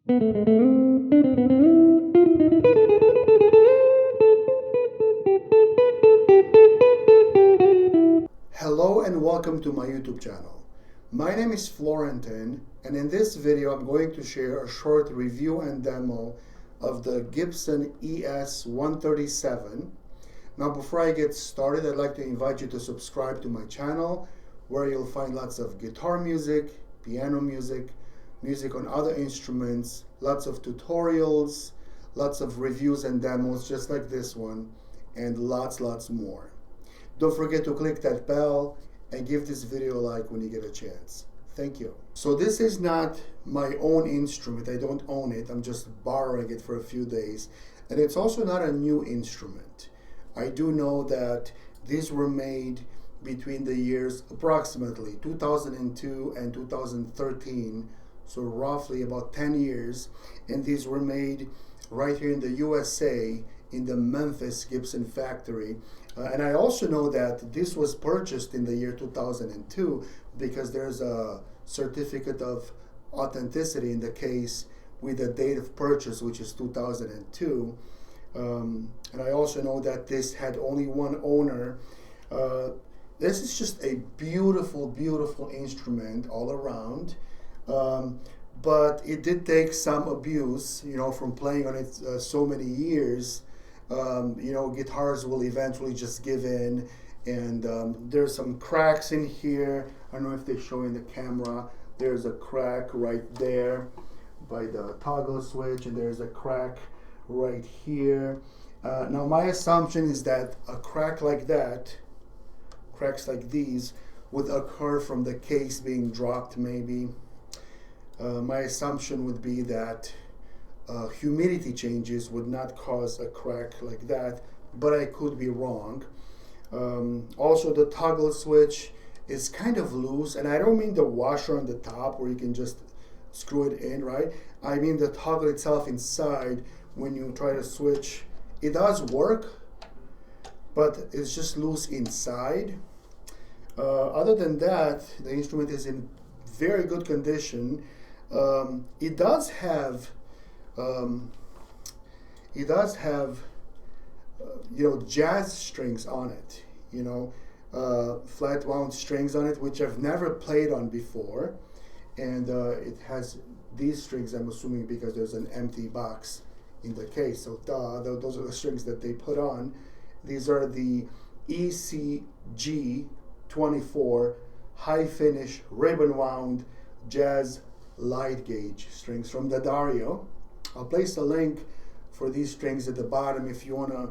Hello and welcome to my YouTube channel. My name is Florentin, and in this video I'm going to share a short review and demo of the Gibson ES-137. Now before I get started, I'd like to invite you to subscribe to my channel, where you'll find lots of guitar music, piano music, music on other instruments, lots of tutorials, lots of reviews and demos just like this one, and lots more. Don't forget to click that bell and give this video a like when you get a chance. Thank you. So this is not my own instrument. I don't own it. I'm just borrowing it for a few days. And it's also not a new instrument. I do know that these were made between the years approximately 2002 and 2013. So roughly about 10 years. And these were made right here in the USA in the Memphis Gibson factory. And I also know that this was purchased in the year 2002 because there's a certificate of authenticity in the case with the date of purchase, which is 2002. And I also know that this had only one owner. This is just a beautiful instrument all around. But it did take some abuse, from playing on it so many years. Guitars will eventually just give in, and there's some cracks in here. I don't know if they show in the camera. There's a crack right there by the toggle switch, and there's a crack right here. Now my assumption is that a crack like that, cracks like these, would occur from the case being dropped maybe. My assumption would be that humidity changes would not cause a crack like that, but I could be wrong. Also, the toggle switch is kind of loose, and I don't mean the washer on the top where you can just screw it in, right? I mean the toggle itself inside. When you try to switch, it does work, but it's just loose inside. Other than that, the instrument is in very good condition. It does have jazz strings on it, flat-wound strings on it, which I've never played on before. And it has these strings, I'm assuming, because there's an empty box in the case. So those are the strings that they put on. These are the ECG24 high finish ribbon wound jazz light gauge strings from the Dario. I'll place a link for these strings at the bottom if you wanna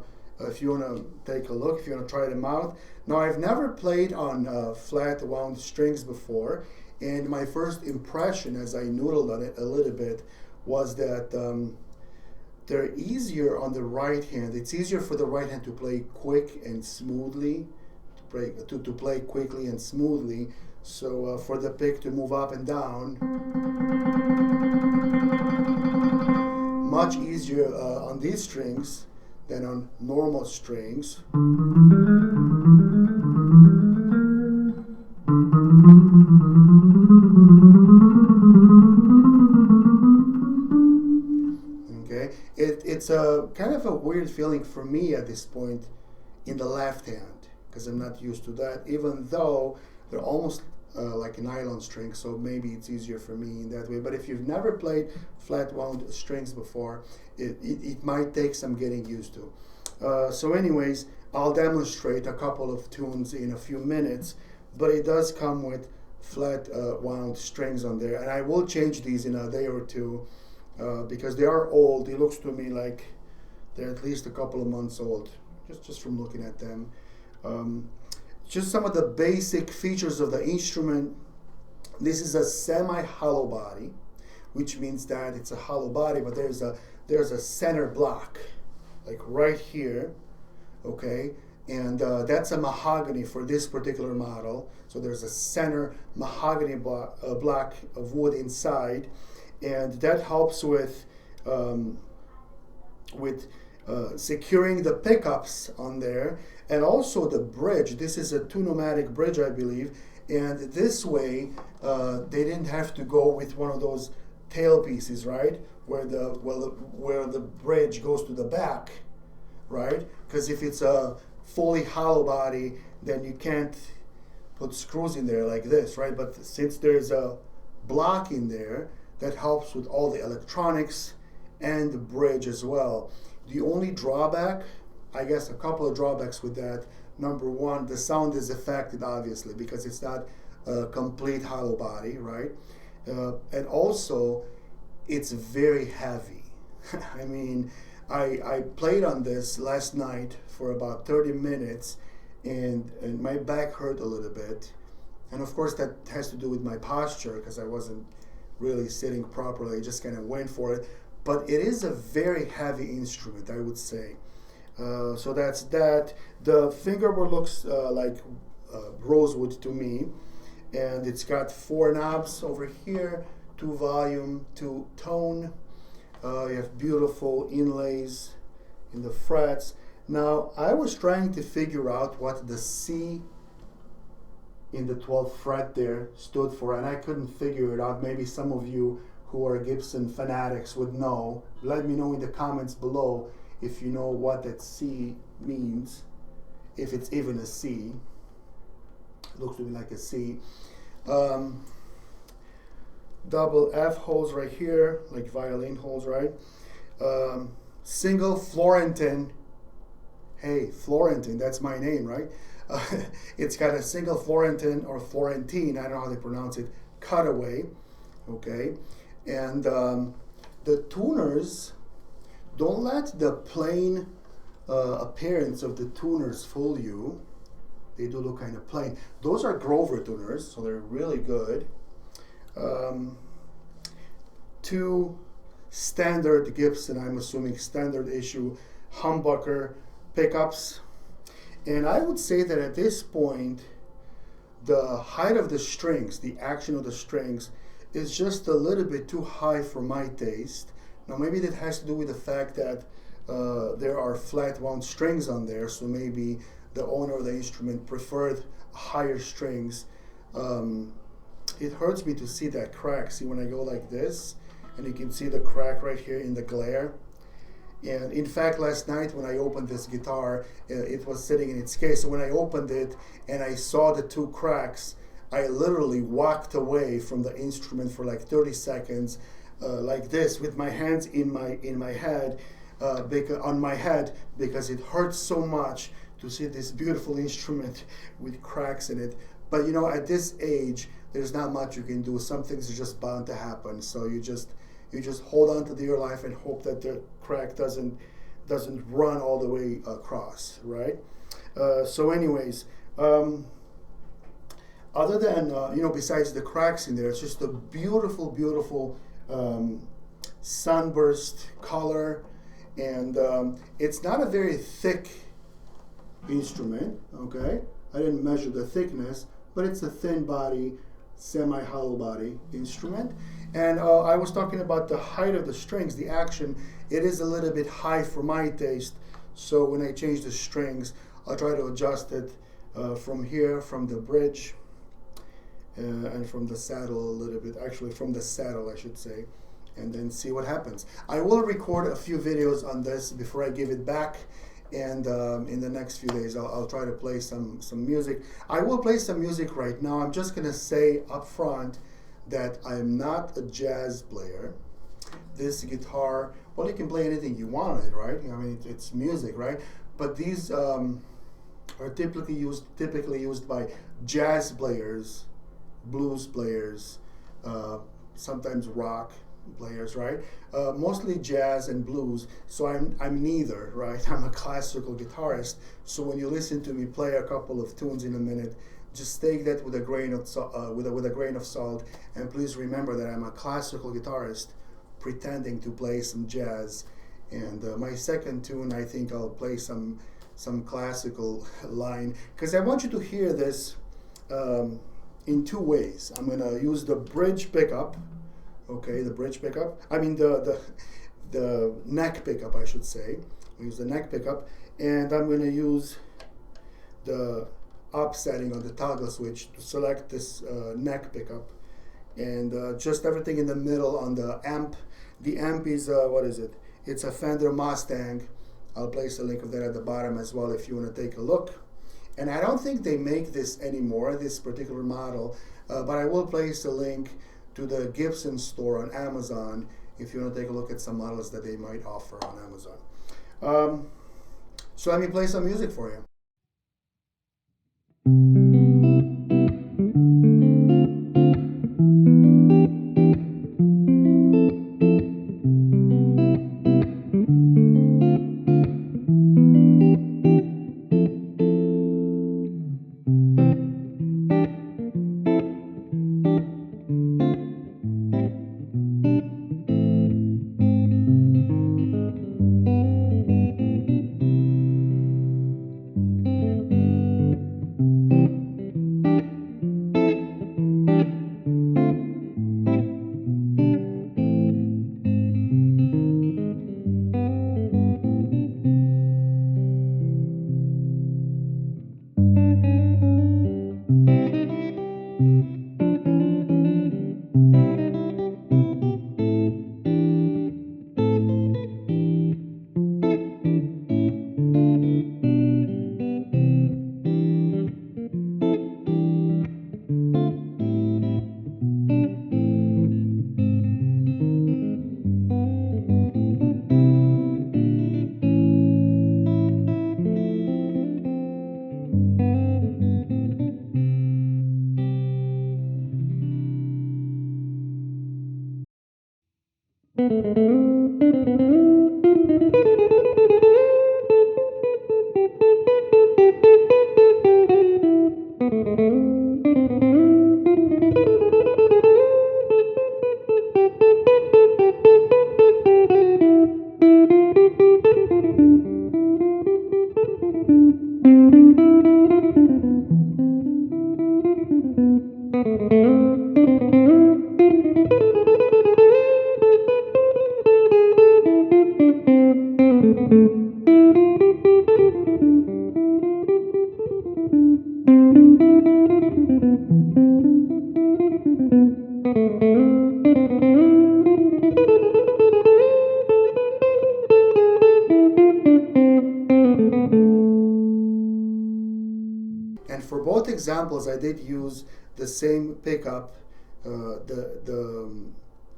take a look, if you wanna try them out. Now I've never played on flat wound strings before, and my first impression as I noodled on it a little bit was that they're easier on the right hand. It's easier for the right hand to play quick and smoothly, to play quickly and smoothly. So for the pick to move up and down, much easier on these strings than on normal strings. Okay, it's a kind of a weird feeling for me at this point in the left hand, because I'm not used to that, even though they're almost like a nylon string, so maybe it's easier for me in that way. But if you've never played flat wound strings before, it might take some getting used to. So anyways, I'll demonstrate a couple of tunes in a few minutes, but it does come with flat wound strings on there, and I will change these in a day or two because they are old. It looks to me like they're at least a couple of months old, just from looking at them. Just some of the basic features of the instrument. This is a semi-hollow body, which means that it's a hollow body, but there's a center block, like right here, okay? And that's a mahogany for this particular model. So there's a center mahogany block of wood inside, and that helps with securing the pickups on there, and also the bridge. This is a two-pneumatic bridge, I believe, and this way they didn't have to go with one of those tail pieces, right? Where the bridge goes to the back, right? Because if it's a fully hollow body, then you can't put screws in there like this, right? But since there's a block in there, that helps with all the electronics and the bridge as well. The only drawback, I guess a couple of drawbacks with that. Number one, the sound is affected obviously because it's not a complete hollow body, right? And also, it's very heavy. I mean, I played on this last night for about 30 minutes and my back hurt a little bit. And of course that has to do with my posture because I wasn't really sitting properly, I just kind of went for it. But it is a very heavy instrument, I would say. So that's that. The fingerboard looks like rosewood to me. And it's got 4 knobs over here, 2 volume, 2 tone. You have beautiful inlays in the frets. Now, I was trying to figure out what the C in the 12th fret there stood for, and I couldn't figure it out. Maybe some of you who are Gibson fanatics would know. Let me know in the comments below if you know what that C means, if it's even a C. It looks to me like a C. Double F holes right here, like violin holes, right? Single Florentine. Hey, Florentine, that's my name, right? It's got a single Florentine or Florentine, I don't know how they pronounce it, cutaway, okay? And the tuners, don't let the plain appearance of the tuners fool you. They do look kind of plain. Those are Grover tuners, so they're really good. 2 standard Gibson, I'm assuming standard issue humbucker pickups. And I would say that at this point, the height of the strings, the action of the strings, is just a little bit too high for my taste. Now maybe that has to do with the fact that there are flat wound strings on there, so maybe the owner of the instrument preferred higher strings. It hurts me to see that crack. See, when I go like this, and you can see the crack right here in the glare. And in fact, last night when I opened this guitar, it was sitting in its case. So when I opened it and I saw the 2 cracks, I literally walked away from the instrument for like 30 seconds, like this, with my hands in my head, on my head, because it hurts so much to see this beautiful instrument with cracks in it. But you know, at this age, there's not much you can do. Some things are just bound to happen. So you just hold on to your life and hope that the crack doesn't run all the way across, right? So anyways, other than you know, besides the cracks in there, it's just a beautiful, beautiful sunburst color, and it's not a very thick instrument. Okay, I didn't measure the thickness, but it's a thin body, semi-hollow body instrument. And I was talking about the height of the strings, the action. It is a little bit high for my taste, so when I change the strings, I'll try to adjust it from here, from the bridge, and from the saddle a little bit. Actually, from the saddle, I should say, and then see what happens. I will record a few videos on this before I give it back. And in the next few days, I'll try to play some music. I will play some music right now. I'm just gonna say up front that I'm not a jazz player. This guitar, well, you can play anything you want on it, right? I mean, it's music, right? But these are typically used by jazz players, blues players, sometimes rock players, right? Mostly jazz and blues. So I'm neither, right? I'm a classical guitarist. So when you listen to me play a couple of tunes in a minute, just take that with a grain of salt, and please remember that I'm a classical guitarist pretending to play some jazz. And my second tune, I think I'll play some classical line, because I want you to hear this in 2 ways. I'm gonna use the bridge pickup. Okay, the bridge pickup. I mean the neck pickup, I should say. I'll use the neck pickup, and I'm going to use the up setting on the toggle switch to select this neck pickup, and just everything in the middle on the amp. The amp is, what is it? It's a Fender Mustang. I'll place a link of that at the bottom as well if you want to take a look. And I don't think they make this anymore, this particular model, but I will place a link to the Gibson store on Amazon if you want to take a look at some models that they might offer on Amazon. So let me play some music for you. And for both examples, I did use the same pickup, the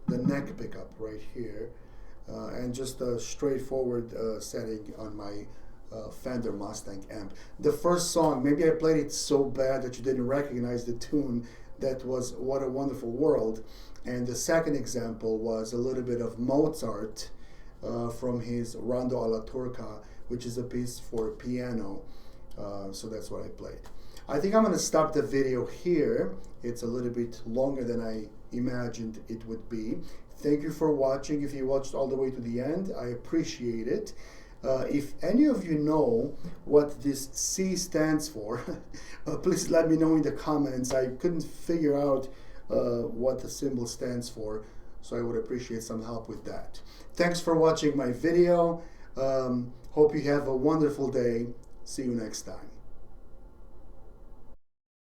neck pickup right here, and just a straightforward setting on my Fender Mustang amp. The first song, maybe I played it so bad that you didn't recognize the tune. That was What a Wonderful World. And the second example was a little bit of Mozart from his Rondo alla Turca, which is a piece for piano. So that's what I played. I think I'm going to stop the video here. It's a little bit longer than I imagined it would be. Thank you for watching. If you watched all the way to the end, I appreciate it. If any of you know what this C stands for, please let me know in the comments. I couldn't figure out what the symbol stands for, so I would appreciate some help with that. Thanks for watching my video. Hope you have a wonderful day. See you next time.